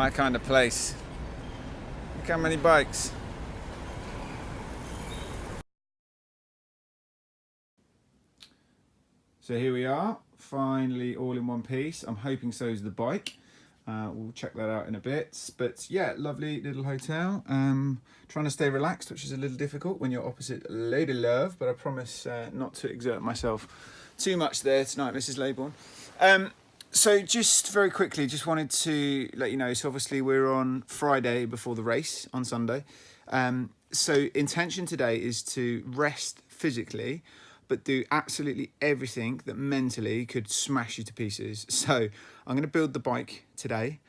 my kind of place. Look how many bikes. So here we are, finally all in one piece. I'm hoping so is the bike. We'll check that out in a bit. But yeah, lovely little hotel. Trying to stay relaxed, which is a little difficult when you're opposite Lady Love, but I promise not to exert myself too much there tonight, Mrs. Laybourne. So just very quickly, just wanted to let you know, so obviously we're on Friday before the race on Sunday. So intention today is to rest physically, but do absolutely everything that mentally could smash you to pieces. So I'm going to build the bike today.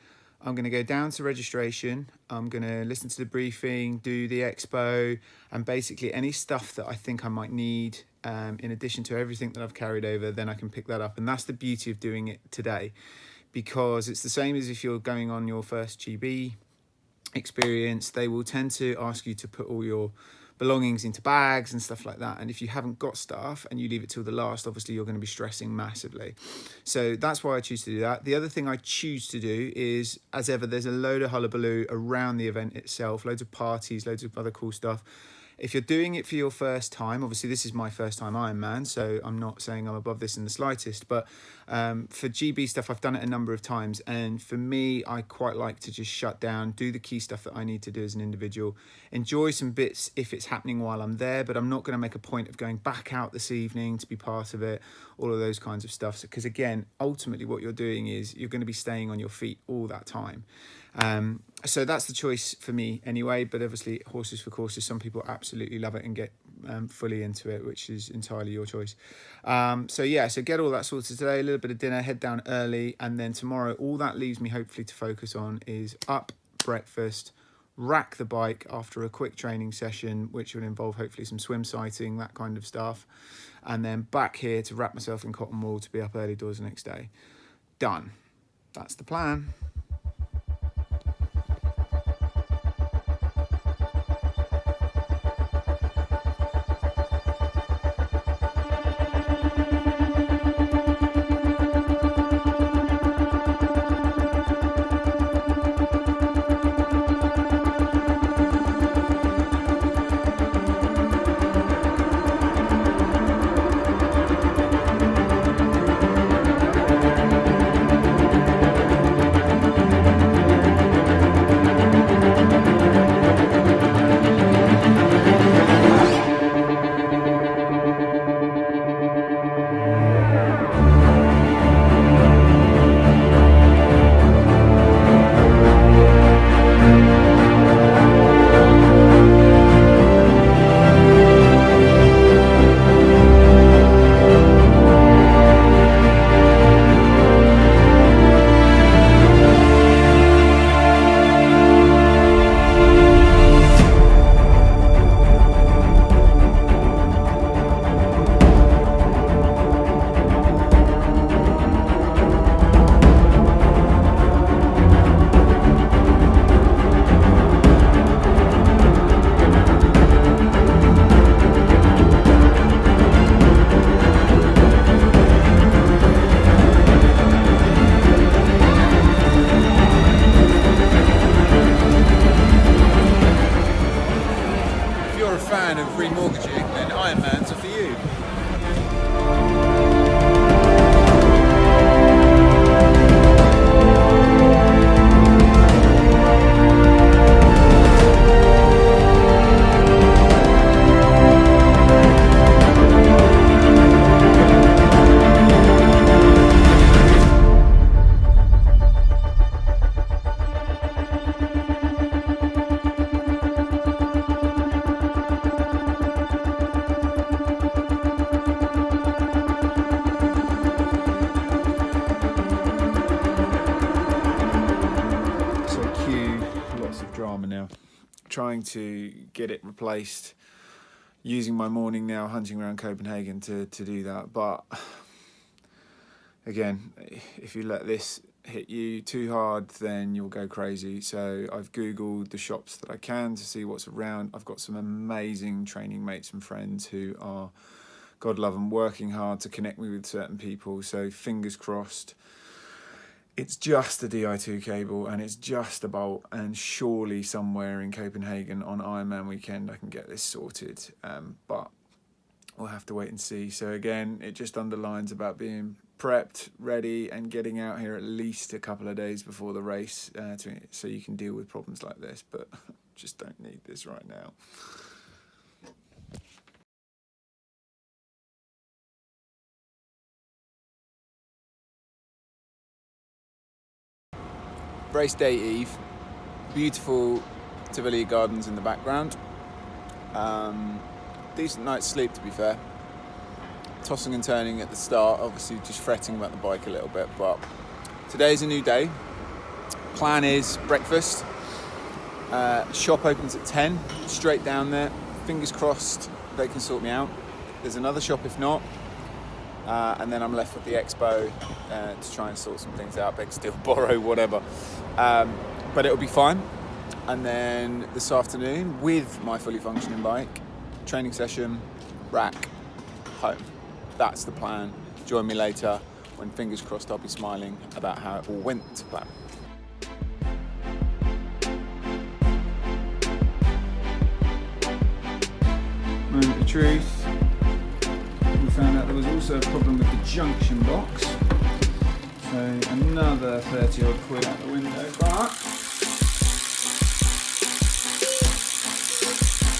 I'm going to go down to registration. I'm going to listen to the briefing, do the expo, and basically any stuff that I think I might need in addition to everything that I've carried over, then I can pick that up. And that's the beauty of doing it today, because it's the same as if you're going on your first GB experience. They will tend to ask you to put all your belongings into bags and stuff like that, and if you haven't got stuff and you leave it till the last, obviously you're going to be stressing massively. So that's why I choose to do that. The other thing I choose to do is, as ever, there's a load of hullabaloo around the event itself, loads of parties, loads of other cool stuff. If you're doing it for your first time, obviously this is my first time Ironman, so I'm not saying I'm above this in the slightest, but for GB stuff, I've done it a number of times. And for me, I quite like to just shut down, do the key stuff that I need to do as an individual, enjoy some bits if it's happening while I'm there, but I'm not going to make a point of going back out this evening to be part of it, all of those kinds of stuff. Because again, ultimately what you're doing is you're going to be staying on your feet all that time. So that's the choice for me anyway, but obviously horses for courses, some people absolutely love it and get fully into it, which is entirely your choice. So yeah, so get all that sorted today, a little bit of dinner, head down early, and then tomorrow all that leaves me hopefully to focus on is up, breakfast, rack the bike after a quick training session, which will involve hopefully some swim sighting, that kind of stuff, and then back here to wrap myself in cotton wool to be up early doors the next day. Done. That's the plan. Fan of remortgaging, then Ironmans are for you. Trying to get it replaced, using my morning now hunting around Copenhagen to do that. But again, if you let this hit you too hard, then you'll go crazy. So I've Googled the shops that I can to see what's around. I've got some amazing training mates and friends who are, God love them, working hard to connect me with certain people. So fingers crossed it's just a Di2 cable and it's just a bolt, and surely somewhere in Copenhagen on Ironman weekend I can get this sorted, but we'll have to wait and see. So again, it just underlines about being prepped, ready, and getting out here at least a couple of days before the race, so you can deal with problems like this, but just don't need this right now. Race day eve, beautiful Tivoli Gardens in the background. Decent night's sleep, to be fair. Tossing and turning at the start, obviously just fretting about the bike a little bit, but today's a new day. Plan is breakfast. Shop opens at 10, straight down there. Fingers crossed they can sort me out. There's another shop if not. And then I'm left with the expo to try and sort some things out, beg, steal, borrow, whatever. But it'll be fine. And then this afternoon, with my fully functioning bike, training session, rack, home. That's the plan. Join me later when, fingers crossed, I'll be smiling about how it all went to plan. Moment of truth. We found out there was also a problem with the junction box, so another 30 odd quid out the window, but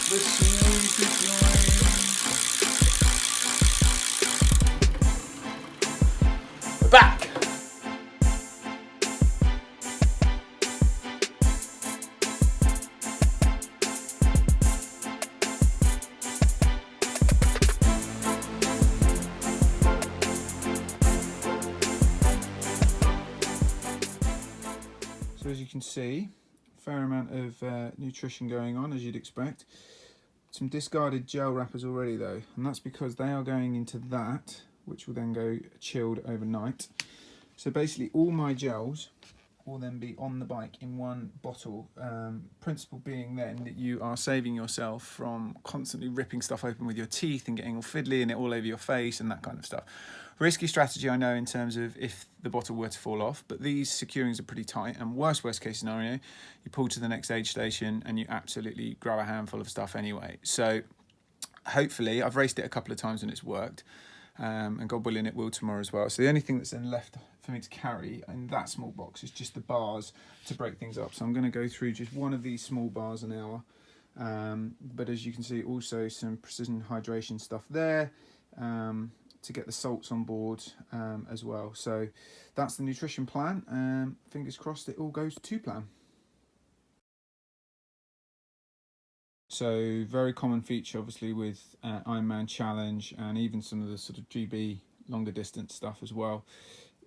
the smooth is lying. We're back! So as you can see, a fair amount of nutrition going on, as you'd expect. Some discarded gel wrappers already though, and that's because they are going into that, which will then go chilled overnight. So basically all my gels will then be on the bike in one bottle. Principle being then that you are saving yourself from constantly ripping stuff open with your teeth and getting all fiddly and it all over your face and that kind of stuff. Risky strategy, I know, in terms of if the bottle were to fall off, but these securings are pretty tight, and worst case scenario, you pull to the next aid station and you absolutely grab a handful of stuff anyway. So hopefully, I've raced it a couple of times and it's worked, and God willing it will tomorrow as well. So the only thing that's then left for me to carry in that small box is just the bars to break things up. So I'm going to go through just one of these small bars an hour, but as you can see, also some precision hydration stuff there, to get the salts on board as well. So that's the nutrition plan. Fingers crossed it all goes to plan. So very common feature obviously with Ironman Challenge and even some of the sort of GB longer distance stuff as well.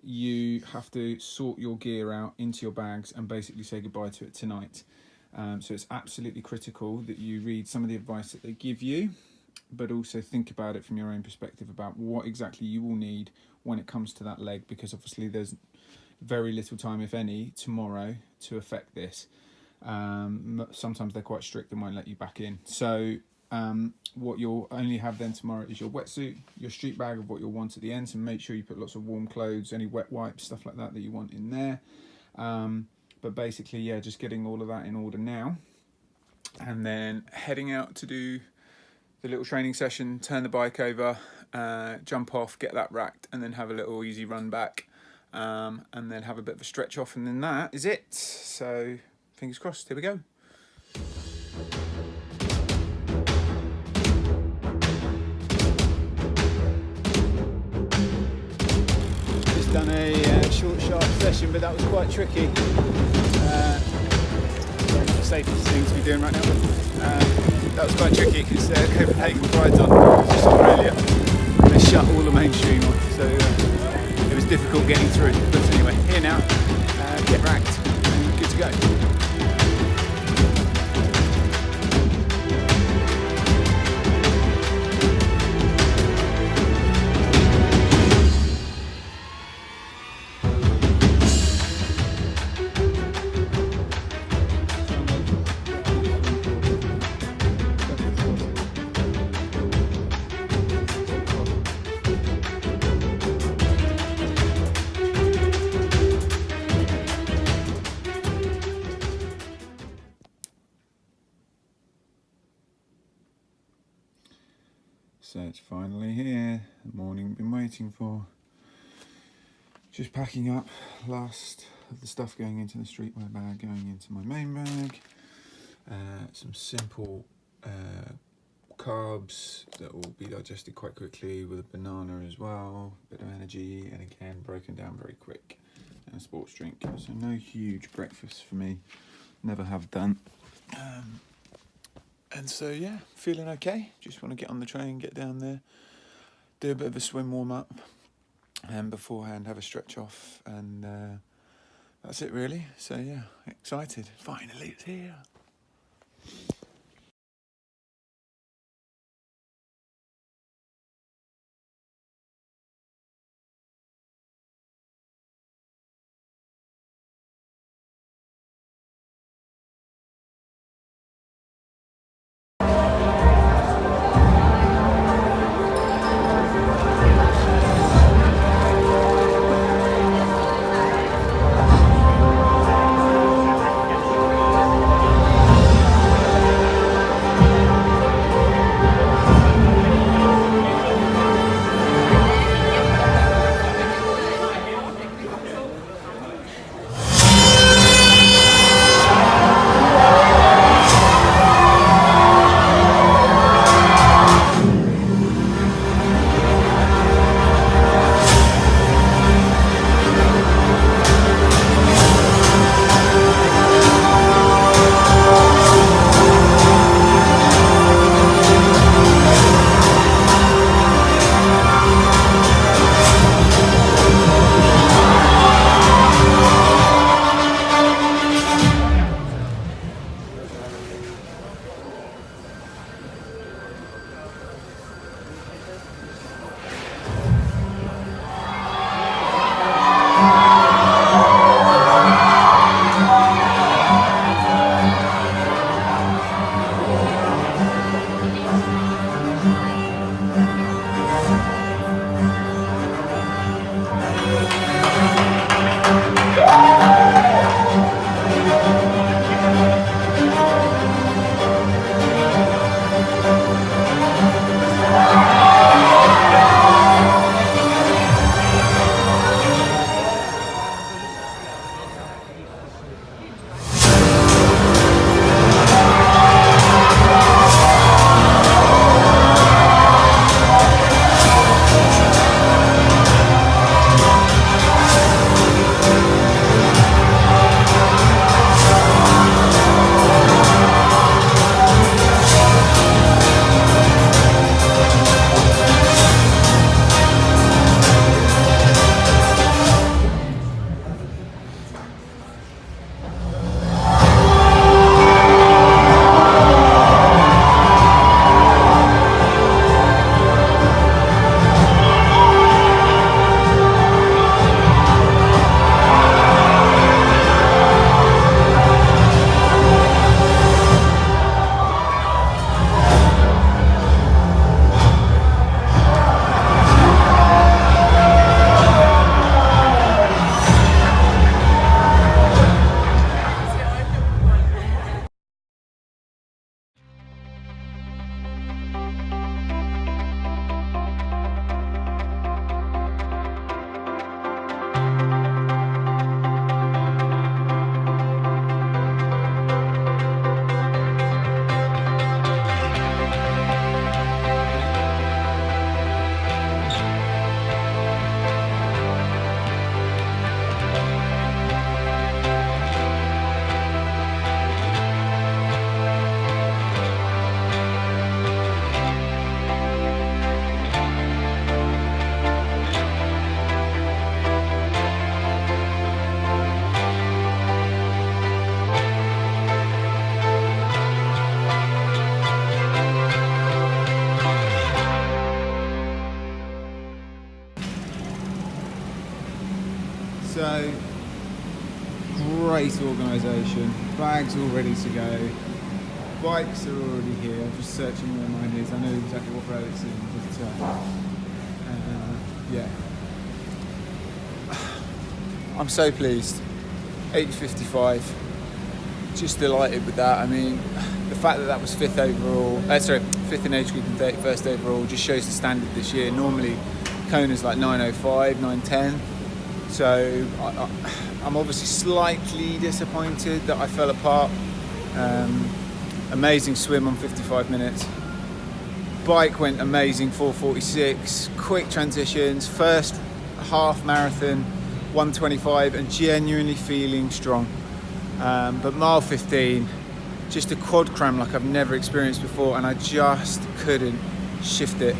You have to sort your gear out into your bags and basically say goodbye to it tonight. So it's absolutely critical that you read some of the advice that they give you, but also think about it from your own perspective about what exactly you will need when it comes to that leg, because obviously there's very little time, if any, tomorrow to affect this. Sometimes they're quite strict and won't let you back in. So what you'll only have then tomorrow is your wetsuit, your street bag of what you'll want at the end, so make sure you put lots of warm clothes, any wet wipes, stuff like that you want in there. But basically, yeah, just getting all of that in order now, and then heading out to do the little training session, turn the bike over, jump off, get that racked, and then have a little easy run back, and then have a bit of a stretch off, and then that is it. So fingers crossed, here we go. Just done a short, sharp session, but that was quite tricky. Not the safest thing to be doing right now. That was quite tricky because Copenhagen rides on just Australia. They shut all the mainstream off, so it was difficult getting through. But anyway, here now, get racked and good to go. So it's finally here, the morning we've been waiting for. Just packing up, last of the stuff going into the streetwear bag, going into my main bag. Some simple carbs that will be digested quite quickly, with a banana as well, a bit of energy, and again broken down very quick, and a sports drink. So no huge breakfast for me, never have done. And so yeah, feeling okay. Just want to get on the train, get down there, do a bit of a swim warm up, and beforehand have a stretch off, and that's it really. So yeah, excited. Finally it's here. So, great organisation, bags all ready to go, bikes are already here. I'm just searching where mine is. I know exactly what row it's in, but yeah. I'm so pleased. 8:55, just delighted with that. I mean, the fact that that was 5th overall, 5th in age group and 31st overall, just shows the standard this year. Normally Kona's like 9:05, 9:10. So I'm obviously slightly disappointed that I fell apart. Amazing swim on 55 minutes. Bike went amazing, 4:46. Quick transitions, first half marathon, 1:25, and genuinely feeling strong. But mile 15, just a quad cram like I've never experienced before, and I just couldn't shift it.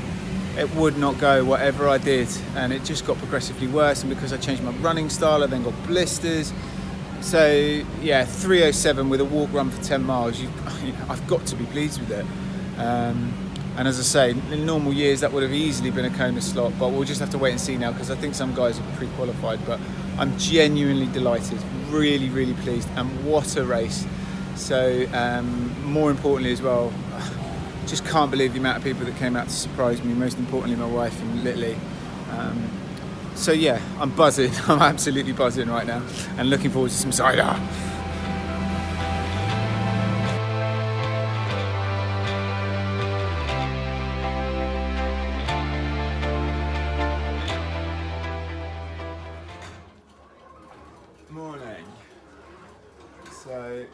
It would not go whatever I did, and it just got progressively worse. And because I changed my running style, I then got blisters. So yeah, 3:07 with a walk run for 10 miles. I've got to be pleased with it. And as I say, in normal years that would have easily been a Kona slot, but we'll just have to wait and see now, because I think some guys are pre-qualified. But I'm genuinely delighted, really, really pleased, and what a race. So more importantly as well, just can't believe the amount of people that came out to surprise me, most importantly my wife and Lily. So yeah, I'm buzzing. I'm absolutely buzzing right now, and looking forward to some cider. Morning. So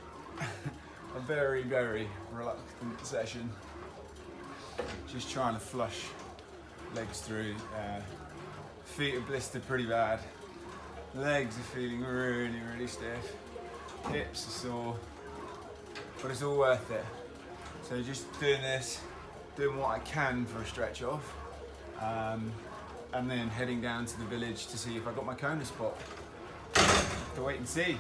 a very, very reluctant session. Just trying to flush legs through. Feet are blistered pretty bad. Legs are feeling really, really stiff. Hips are sore, but it's all worth it. So just doing this, doing what I can for a stretch off, and then heading down to the village to see if I got my Kona spot. Have to wait and see.